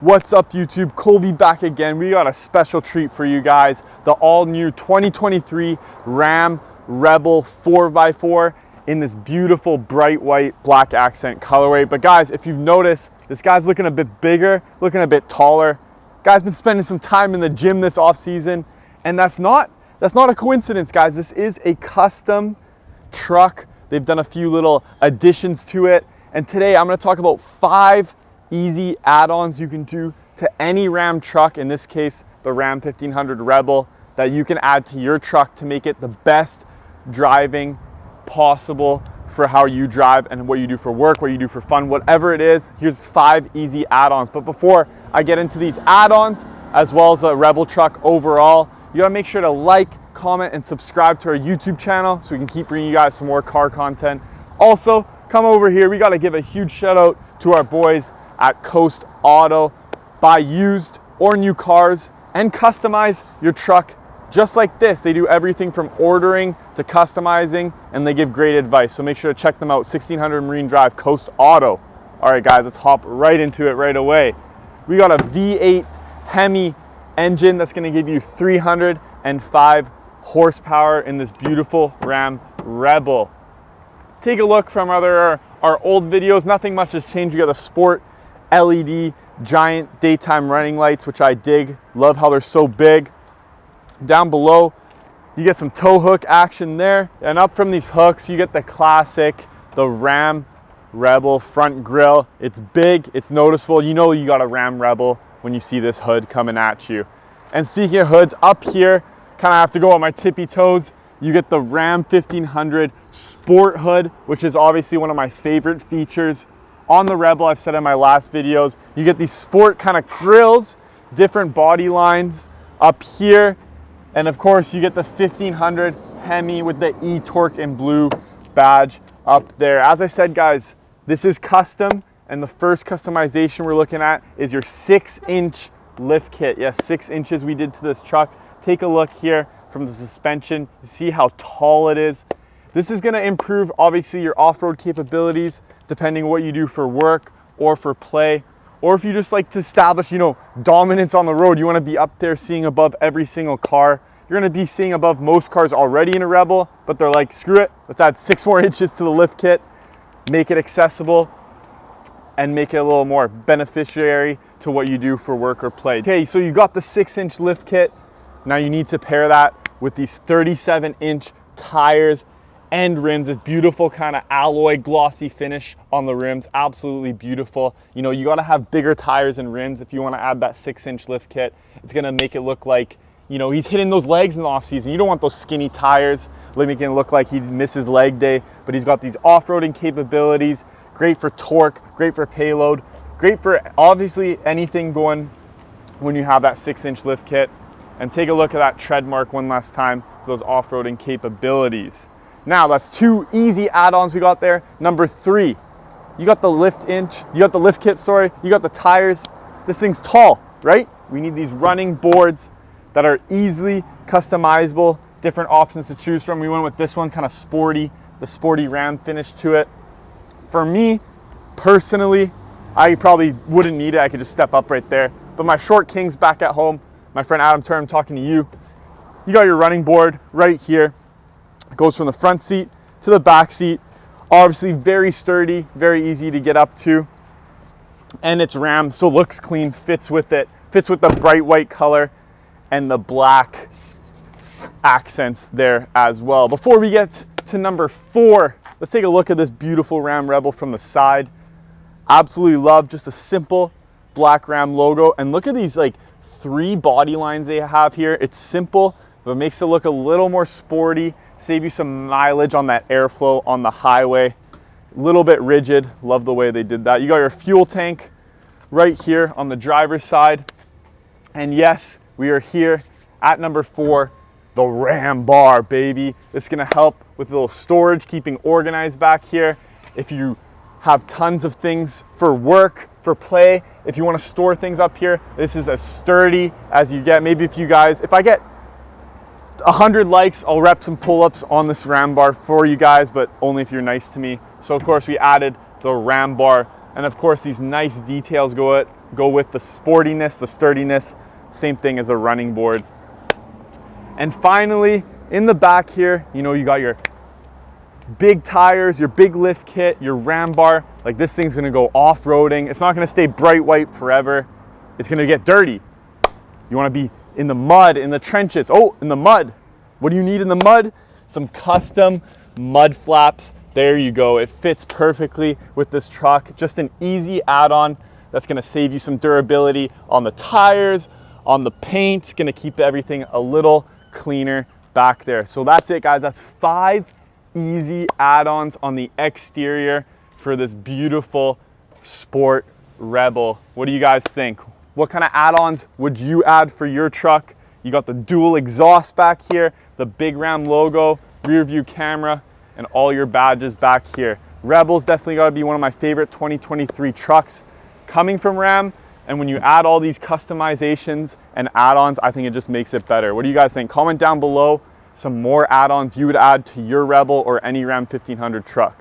What's up YouTube? Colby back again. We got a special treat for you guys. The all new 2023 Ram Rebel 4x4 in this beautiful bright white black accent colorway. But guys, if you've noticed, this guy's looking a bit bigger, looking a bit taller. Guy's been spending some time in the gym this off season, and that's not a coincidence, guys. This is a custom truck. They've done a few little additions to it. And today I'm going to talk about 5 easy add-ons you can do to any Ram truck, in this case the Ram 1500 Rebel, that you can add to your truck to make it the best driving possible for how you drive and what you do for work, what you do for fun, whatever it is. Here's 5 easy add-ons. But before I get into these add-ons, as well as the Rebel truck overall, you gotta make sure to like, comment, and subscribe to our YouTube channel so we can keep bringing you guys some more car content. Also, come over here. We gotta give a huge shout out to our boys at Coast Auto. Buy used or new cars and customize your truck just like this. They do everything from ordering to customizing, and they give great advice. So make sure to check them out. 1600 Marine Drive, Coast Auto. All right, guys, let's hop right into it right away. We got a V8 Hemi engine that's gonna give you 305 horsepower in this beautiful Ram Rebel. Take a look from our old videos. Nothing much has changed. We got the Sport LED giant daytime running lights, which I dig. Love how they're so big. Down below, you get some tow hook action there. And up from these hooks, you get the classic, the Ram Rebel front grille. It's big, it's noticeable. You know you got a Ram Rebel when you see this hood coming at you. And speaking of hoods, up here, kind of have to go on my tippy toes. You get the Ram 1500 Sport Hood, which is obviously one of my favorite features on the Rebel. I've said in my last videos, you get these sport kind of grills, different body lines up here. And of course, you get the 1500 Hemi with the E-Torque in blue badge up there. As I said, guys, this is custom, and the first customization we're looking at is your 6-inch lift kit. Yes, 6 inches we did to this truck. Take a look here from the suspension. You see how tall it is. This is gonna improve, obviously, your off-road capabilities, depending what you do for work or for play, or if you just like to establish, dominance on the road. You wanna be up there seeing above every single car. You're gonna be seeing above most cars already in a Rebel, but they're like, screw it, let's add 6 more inches to the lift kit, make it accessible, and make it a little more beneficiary to what you do for work or play. Okay, so you got the 6-inch lift kit. Now you need to pair that with these 37-inch tires and rims. This beautiful kind of alloy glossy finish on the rims, absolutely beautiful. You got to have bigger tires and rims if you want to add that 6-inch lift kit. It's going to make it look like, he's hitting those legs in the off season. You don't want those skinny tires making it look like he misses leg day, but he's got these off-roading capabilities, great for torque, great for payload, great for obviously anything going when you have that 6-inch lift kit. And take a look at that tread mark one last time for those off-roading capabilities. Now, that's 2 easy add-ons we got there. Number 3, you got the lift kit, sorry. You got the tires. This thing's tall, right? We need these running boards that are easily customizable, different options to choose from. We went with this one, kind of sporty, the sporty Ram finish to it. For me, personally, I probably wouldn't need it. I could just step up right there. But my short kings back at home, my friend Adam Turner, I'm talking to you. You got your running board right here. It goes from the front seat to the back seat. Obviously very sturdy, very easy to get up to. And it's Ram, so looks clean, fits with it. Fits with the bright white color and the black accents there as well. Before we get to number 4, let's take a look at this beautiful Ram Rebel from the side. Absolutely love just a simple black Ram logo. And look at these 3 body lines they have here. It's simple, but makes it look a little more sporty, save you some mileage on that airflow on the highway. A little bit rigid, love the way they did that. You got your fuel tank right here on the driver's side. And yes, we are here at number 4, the Ram bar, baby. This is gonna help with a little storage, keeping organized back here. If you have tons of things for work, for play, if you want to store things up here, this is as sturdy as you get. Maybe if I get 100 likes, I'll rep some pull-ups on this Ram bar for you guys, but only if you're nice to me. So of course we added the Ram bar, and of course these nice details go go with the sportiness, the sturdiness, same thing as a running board. And finally, in the back here, you know, you got your big tires, your big lift kit, your Ram bar. Like, this thing's gonna go off-roading. It's not gonna stay bright white forever. It's gonna get dirty. You wanna be in the mud, in the trenches. Oh, in the mud. What do you need in the mud? Some custom mud flaps. There you go. It fits perfectly with this truck. Just an easy add-on that's gonna save you some durability on the tires, on the paint. It's gonna keep everything a little cleaner back there. So that's it, guys. That's 5 easy add-ons on the exterior for this beautiful sport Rebel. What do you guys think? What kind of add-ons would you add for your truck? You got the dual exhaust back here, the big Ram logo, rear view camera, and all your badges back here. Rebel's definitely got to be one of my favorite 2023 trucks coming from Ram. And when you add all these customizations and add-ons, I think it just makes it better. What do you guys think? Comment down below some more add-ons you would add to your Rebel or any Ram 1500 truck.